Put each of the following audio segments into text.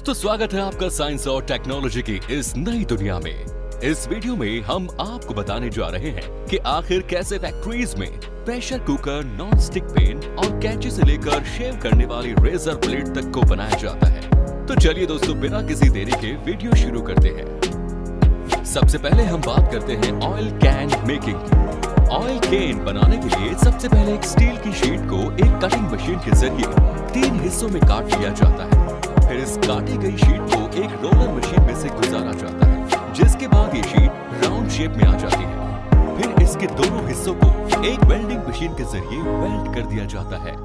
तो स्वागत है आपका साइंस और टेक्नोलॉजी की इस नई दुनिया में। इस वीडियो में हम आपको बताने जा रहे हैं कि आखिर कैसे फैक्ट्रीज में pressure cooker, non stick pan और कैंची से लेकर शेव करने वाली रेजर ब्लेड तक को बनाया जाता है। तो चलिए दोस्तों, बिना किसी देरी के वीडियो शुरू करते हैं। सबसे पहले हम बात करते हैं oil can making. Oil can बनाने के लिए सबसे पहले एक स्टील की शीट को एक कटिंग मशीन के जरिए 3 हिस्सों में काट लिया जाता है। फिर इस काटी गई शीट को एक रोलर मशीन में से गुजारा जाता है, जिसके बाद ये शीट राउंड शेप में आ जाती है। फिर इसके दोनों हिस्सों को एक वेल्डिंग मशीन के जरिए वेल्ड कर दिया जाता है।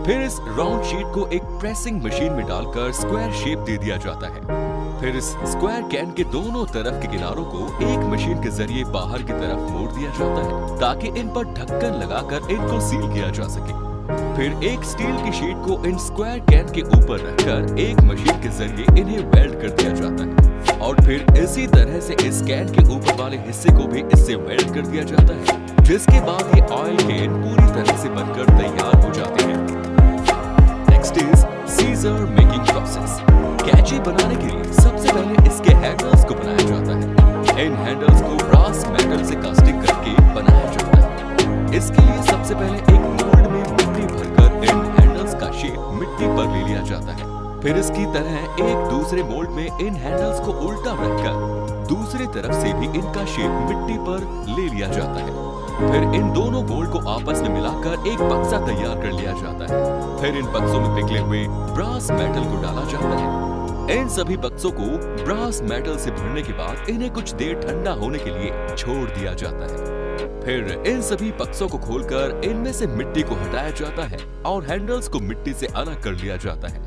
फिर इस राउंड शीट को एक प्रेसिंग मशीन में डालकर स्क्वायर शेप दे दिया जाता है। फिर इस स्क्वायर कैन के दोनों तरफ के किनारों को एक मशीन के जरिए बाहर की तरफ मोड़ दिया जाता है, ताकि इन पर ढक्कन लगाकर इनको सील किया जा सके। फिर एक स्टील की शीट को इन स्क्वायर कैन के ऊपर रखकर एक मशीन के जरिए इन्हें वेल्ड कर दिया जाता है, और फिर इसी तरह से इस कैन के ऊपर वाले हिस्से को भी इससे वेल्ड कर दिया जाता है, जिसके बाद ये ऑयल कैन पूरी तरह से बनकर तैयार हो जाती है। Next is scissor making process. कैंची बनाने के लिए सबसे पहले इसके हैंडल्स को बनाया जाता है। इन हैंडल्स को ब्रास मेटल से कास्टिंग करके बनाया जाता है। इसके लिए सबसे पहले एक मोल्ड में मिट्टी भरकर इन हैंडल्स का शेप मिट्टी पर ले लिया जाता है। फिर इसकी तरह एक दूसरे मोल्ड में इन हैंडल्स को उल्टा रखकर दूसरी तरफ से भी इनका शेप मिट्टी पर ले लिया जाता है। फिर इन दोनों मोल्ड को आपस में मिलाकर एक बक्सा तैयार कर लिया जाता है। फिर इन बक्सों में पिघले हुए ब्रास मेटल को डाला जाता है। इन सभी बक्सों को ब्रास मेटल से भरने के बाद इन्हें कुछ देर ठंडा होने के लिए छोड़ दिया जाता है। फिर इन सभी बक्सों को खोलकर इनमें से मिट्टी को हटाया जाता है और हैंडल्स को मिट्टी से अलग कर लिया जाता है।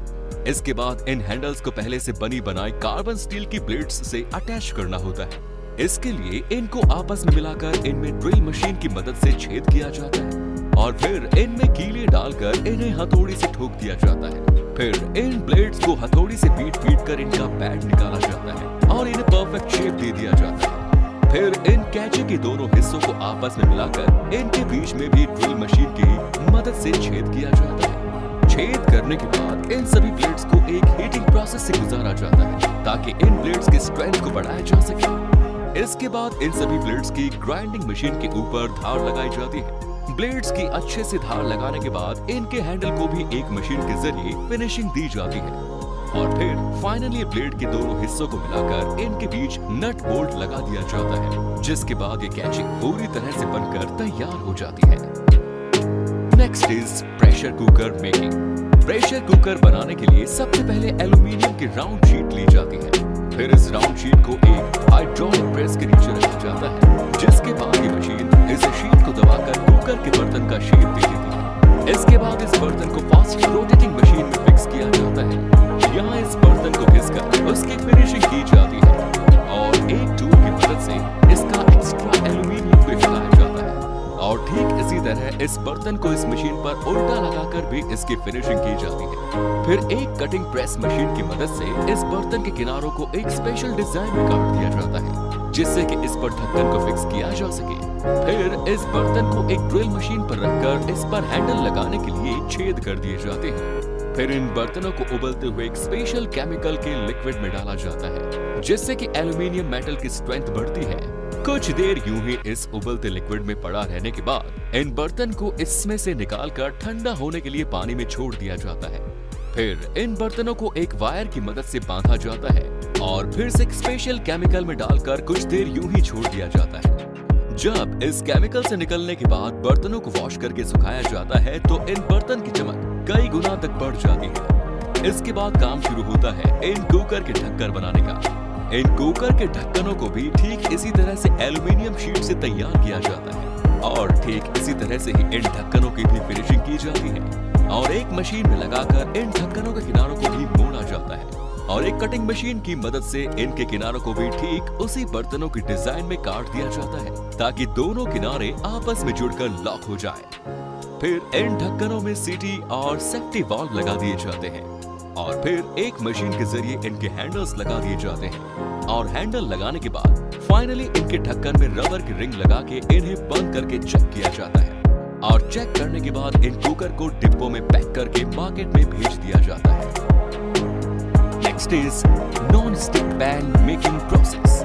इसके बाद इन हैंडल्स को पहले से बनी बनाई कार्बन स्टील की प्लेट्स से अटैच करना होता है। इसके लिए इनको आपस में मिलाकर इनमें ड्रिल मशीन की मदद से छेद किया जाता है, और फिर इनमें कीले डालकर इन्हें हथौड़ी से ठोक दिया जाता है। फिर इन प्लेट्स को हथौड़ी से पीट कर इनका पैड निकाला जाता है और इन्हें परफेक्ट शेप दे दिया जाता है। फिर इन कैंची के दोनों हिस्सों को आपस में मिलाकर इनके बीच में भी ड्रिल मशीन की मदद से छेद किया जाता है। छेद करने के बाद इन सभी प्लेट्स को एक हीटिंग प्रोसेस से गुजारा जाता है, ताकि इन प्लेट्स की स्ट्रेंथ को बढ़ाया जा सके। इसके बाद इन सभी प्लेट्स की ग्राइंडिंग मशीन के ऊपर धार लगाई जाती है। ब्लेड्स की अच्छे से धार लगाने के बाद इनके हैंडल को भी एक मशीन के जरिए फिनिशिंग दी जाती है, और फिर फाइनली ब्लेड के दोनों हिस्सों को मिलाकर इनके बीच नट बोल्ट लगा दिया जाता है, जिसके बाद ये कैंची पूरी तरह से बनकर तैयार हो जाती है। Next is pressure cooker making. Pressure cooker बनाने के लिए सबसे पहले एल्यूमीनियम की राउंड शीट ली जाती है। फिर इस राउंड शीट को एक हाइड्रोलिक प्रेस के नीचे रखा जाता है, जिसके बाद ये मशीन इस शीट को दबाकर कुकर के बर्तन का शेप दे देती है। इसके बाद इस बर्तन को फास्ट रोटेटिंग मशीन में फिक्स किया जाता है। यहाँ इस बर्तन को घिसकर उसकी फिनिशिंग की जाती है, और एक टूल की मदद से इसका एक्स्ट्रा एल्यूमीनियम को हटाया जाता है, और ठीक इसी तरह इस बर्तन को इस मशीन पर उल्टा लगाकर भी इसकी फिनिशिंग की जाती है। फिर एक कटिंग प्रेस मशीन की मदद से इस बर्तन के किनारों को एक स्पेशल डिजाइन में काट दिया जाता है, जिससे कि इस पर ढक्कन को फिक्स किया जा सके। फिर इस बर्तन को एक ड्रिल मशीन पर रखकर इस पर हैंडल लगाने के लिए छेद कर दिए जाते हैं। फिर इन बर्तनों को उबलते हुए एक स्पेशल केमिकल के लिक्विड में डाला जाता है, जिससे कि एल्यूमीनियम मेटल की स्ट्रेंथ बढ़ती है। कुछ देर यूं ही इस उबलते लिक्विड में पड़ा रहने के बाद इन बर्तन को इसमें से निकालकर ठंडा होने के लिए पानी में छोड़ दिया जाता है। फिर इन बर्तनों को एक वायर की मदद से बांधा जाता है, और फिर से एक स्पेशल केमिकल में डालकर कुछ देर यूं ही छोड़ दिया जाता है। जब इस केमिकल से निकलने के बाद बर्तनों को वॉश करके सुखाया जाता है, तो इन बर्तन की चमक कई गुना तक बढ़ जाती है। इसके बाद काम शुरू होता है इन कुकर के ढक्कन बनाने का। इन कुकर के ढक्कनों को भी ठीक इसी तरह से एल्यूमीनियम शीट से तैयार किया जाता है, और ठीक इसी तरह से ही इन ढक्कनों की भी फिनिशिंग की जाती है, और एक मशीन में लगाकर इन ढक्कनों के किनारों को भी मोड़ा जाता है, और एक कटिंग मशीन की मदद से इनके किनारों को भी ठीक उसी बर्तनों की डिजाइन में काट दिया जाता है, ताकि दोनों किनारे आपस में जुड़कर लॉक हो जाए। फिर इन ढक्कनों में सीटी और सेफ्टी वाल्व लगा दिए जाते हैं, और फिर एक मशीन के जरिए इनके हैंडल्स लगा दिए जाते हैं, और हैंडल लगाने के बाद फाइनली इनके ढक्कन में रबर की रिंग लगा के इन्हें बंद करके चेक किया जाता है, और चेक करने के बाद इन कुकर को डिब्बों में पैक करके मार्केट में भेज दिया जाता है। Next is non stick pan making process.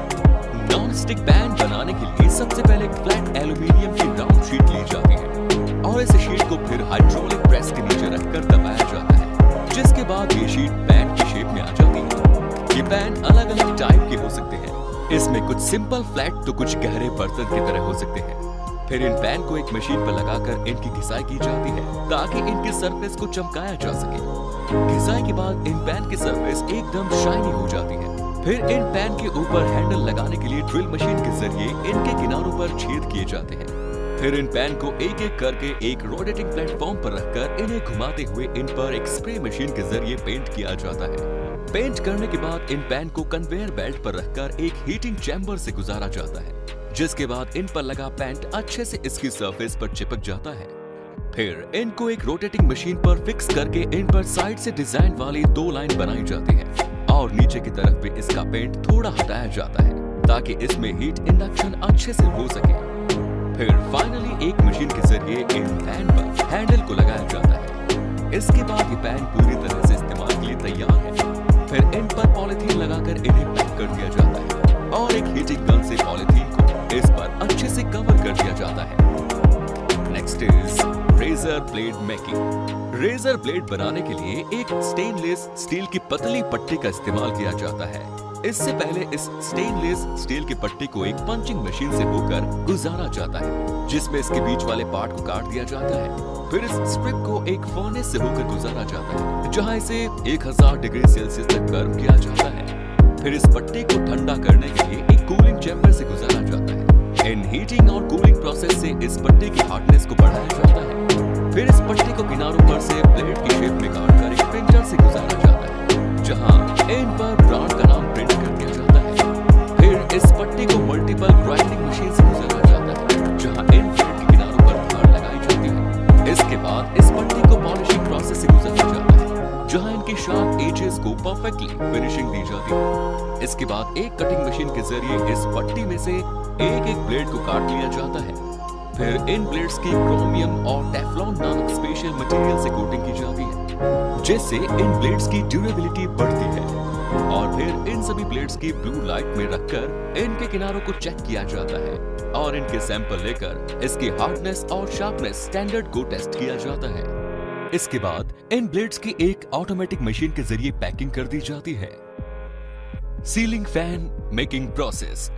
Non stick pan बनाने के लिए सबसे पहले फ्लैट एल्यूमिनियम की राउंड शीट ली जाती है और इस शीट को फिर हाइड्रोलिक प्रेस के नीचे रखकर दबाया जाता है, जिसके बाद ये शीट पैन की शेप में आ जाती है। ये पैन अलग अलग टाइप के हो सकते हैं, इसमें कुछ सिंपल फ्लैट तो कुछ गहरे बर्तन की तरह हो सकते हैं। फिर इन पैन को एक मशीन पर लगाकर इनकी घिसाई की जाती है ताकि इनके सरफेस को चमकाया जा सके। घिसाई के बाद इन पैन की सरफेस एकदम शाइनी हो जाती है। फिर इन पैन के ऊपर हैंडल लगाने के लिए ड्रिल मशीन के जरिए इनके किनारों पर छेद किए जाते हैं। फिर इन पैन को एक एक करके एक रोटेटिंग प्लेटफॉर्म पर रखकर इन्हें घुमाते हुए इन पर एक स्प्रे मशीन के जरिए पेंट किया जाता है। पेंट करने के बाद इन पैन को कन्वेयर बेल्ट पर रखकर एक हीटिंग चैम्बर से गुजारा जाता है, जिसके बाद इन पर लगा पेंट अच्छे से इसकी सरफेस पर चिपक जाता है। फिर इनको एक रोटेटिंग मशीन पर फिक्स करके इन पर साइड से डिजाइन वाली 2 लाइन बनाई जाती है और नीचे की तरफ भी इसका पेंट थोड़ा हटाया जाता है ताकि इसमें हीट इंडक्शन अच्छे से हो सके। फिर फाइनली एक मशीन के जरिए इन पैन पर हैंडल को लगाया जाता है। इसके बाद ये पैन पूरी तरह से इस्तेमाल के लिए तैयार है। फिर इन पर पॉलीथीन लगाकर इन्हें पैक कर दिया जाता है और एक हीटिंग गन से पॉलीथीन को इस पर अच्छे से कवर कर दिया जाता है। Next is razor blade making. Razor blade बनाने के लिए एक स्टेनलेस स्टील की पतली पट्टी का इस्तेमाल किया जाता है। इससे पहले इस स्टेनलेस स्टील की पट्टी को एक पंचिंग मशीन से होकर गुजारा जाता है, जिसमें इसके बीच वाले पार्ट को काट दिया जाता है। फिर इस स्ट्रिप को एक फर्नेस से होकर गुजारा जाता है, जहां इसे 1000 डिग्री सेल्सियस तक गर्म किया जाता है। फिर इस पट्टी को ठंडा करने के लिए एक कूलिंग चैम्बर से गुजारा जाता है। इन हीटिंग और कूलिंग प्रोसेस से इस पट्टी की हार्डनेस को बढ़ाया जाता है। फिर इस पट्टी को किनारों पर से ब्लेड की शेप में काटकर एक प्रिंटर से गुजारा जाता है, जहां इन पर ब्रांड का नाम प्रिंट कर दिया जाता है। फिर इस पट्टी को मल्टीपल ग्राइंडिंग मशीन से गुजारा जाता है, जहां इन ब्लेड के किनारों पर धार लगाई जाती है। इसके बाद इस पट्टी को पॉलिशिंग प्रोसेस से गुजारा जाता है, जहां इनकी शार्प एजेस को परफेक्टली फिनिशिंग दी जाती है। इसके बाद एक कटिंग मशीन के जरिए इस पट्टी में से एक एक ब्लेड को काट लिया जाता है। फिर इन ब्लेड्स की क्रोमियम और टेफ्लॉन नामक स्पेशल मटेरियल से कोटिंग की जाती है, जिससे इन ब्लेड्स की ड्यूरेबिलिटी बढ़ती है। और फिर इन सभी ब्लेड्स की ब्लू लाइट में रखकर इनके किनारों को चेक किया जाता है और इनके सैंपल लेकर इसकी हार्डनेस और शार्पनेस स्टैंडर्ड को टेस्ट किया जाता है। इसके बाद इन ब्लेड्स की एक ऑटोमेटिक मशीन के जरिए पैकिंग कर दी जाती है। Ceiling fan making process.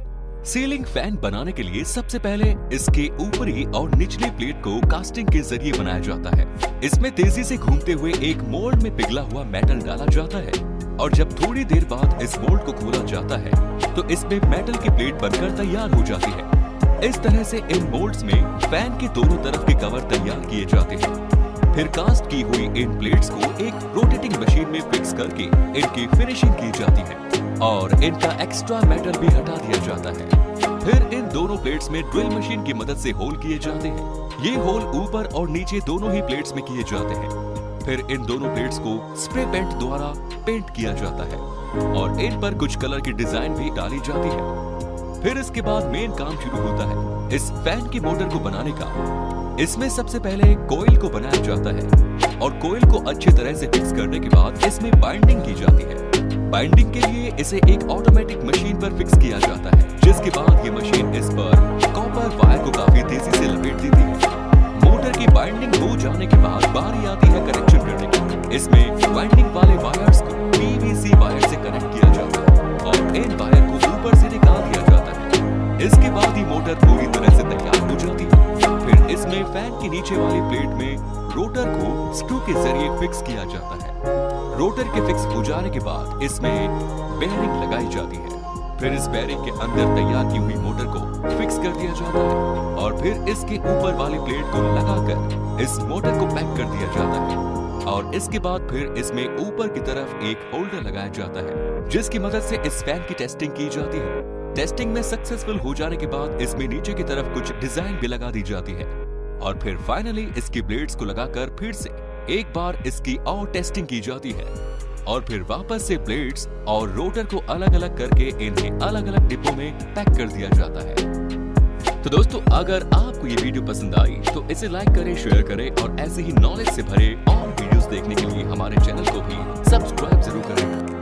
Ceiling fan बनाने के लिए सबसे पहले इसके ऊपरी और निचली प्लेट को कास्टिंग के जरिए बनाया जाता है। इसमें तेजी से घूमते हुए एक मोल्ड में पिघला हुआ मेटल डाला जाता है और जब थोड़ी देर बाद इस मोल्ड को खोला जाता है तो इसमें मेटल की प्लेट बनकर तैयार हो जाती है। इस तरह से इन मोल्ड्स में फैन के दोनों तरफ के कवर तैयार किए जाते हैं। फिर कास्ट की हुई इन प्लेट्स को एक रोटेटिंग मशीन में फिक्स करके इनकी फिनिशिंग की जाती है और इनका एक्स्ट्रा मेटल भी हटा दिया जाता है। फिर इन दोनों प्लेट्स में ड्रिल मशीन की मदद से होल किए जाते हैं। ये होल ऊपर और नीचे दोनों ही प्लेट्स में किए जाते हैं। फिर इन दोनों प्लेट्स को स्प्रे पेंट द्वारा पेंट किया जाता है और इन पर कुछ कलर की डिजाइन भी डाली जाती है। फिर इसके बाद मेन काम शुरू होता है इस फैन की मोटर को बनाने का। इसमें सबसे पहले कोयल को बनाया जाता है और कोयल को अच्छी तरह से फिक्स करने के बाद इसमें बाइंडिंग की जाती है। बाइंडिंग के लिए इसे एक ऑटोमेटिक मशीन पर फिक्स किया जाता है, जिसके बाद ये मशीन इस पर कॉपर वायर को काफी तेजी से लपेट देती है। मोटर की बाइंडिंग हो जाने के बाद बारी आती है कनेक्शन करने की। इसमें बाइंडिंग वाले वायर्स को पीवीसी वायर से कनेक्ट किया जाता है और इन वायर को ऊपर से निकाल दिया जाता है। इसके बाद ही मोटर पूरी तरह से तैयार हो जाती है। फिर इसमें फैन के नीचे वाली प्लेट में रोटर को स्क्रू के जरिए फिक्स किया जाता है। रोटर के फिक्स हो जाने के बाद इसमें बेयरिंग लगाई जाती है। फिर इस बेयरिंग के अंदर तैयार की हुई मोटर को फिक्स कर दिया जाता है और फिर इसके ऊपर वाली प्लेट को लगाकर इस मोटर को पैक कर दिया जाता है और इसके बाद फिर इसमें ऊपर की तरफ एक होल्डर लगाया जाता है, जिसकी मदद से इस फैन की टेस्टिंग की जाती है। टेस्टिंग में सक्सेसफुल हो जाने के बाद इसमें नीचे की तरफ कुछ डिजाइन भी लगा दी जाती है और फिर फाइनली इसकी ब्लेड्स को लगाकर फिर से एक बार इसकी और टेस्टिंग की जाती है और फिर वापस से ब्लेड्स और रोटर को अलग अलग करके इन्हें अलग अलग डिब्बों में पैक कर दिया जाता है। तो दोस्तों, अगर आपको ये वीडियो पसंद आई तो इसे लाइक करें, शेयर करें और ऐसे ही नॉलेज से भरे और वीडियोस देखने के लिए हमारे चैनल को भी सब्सक्राइब जरूर करें।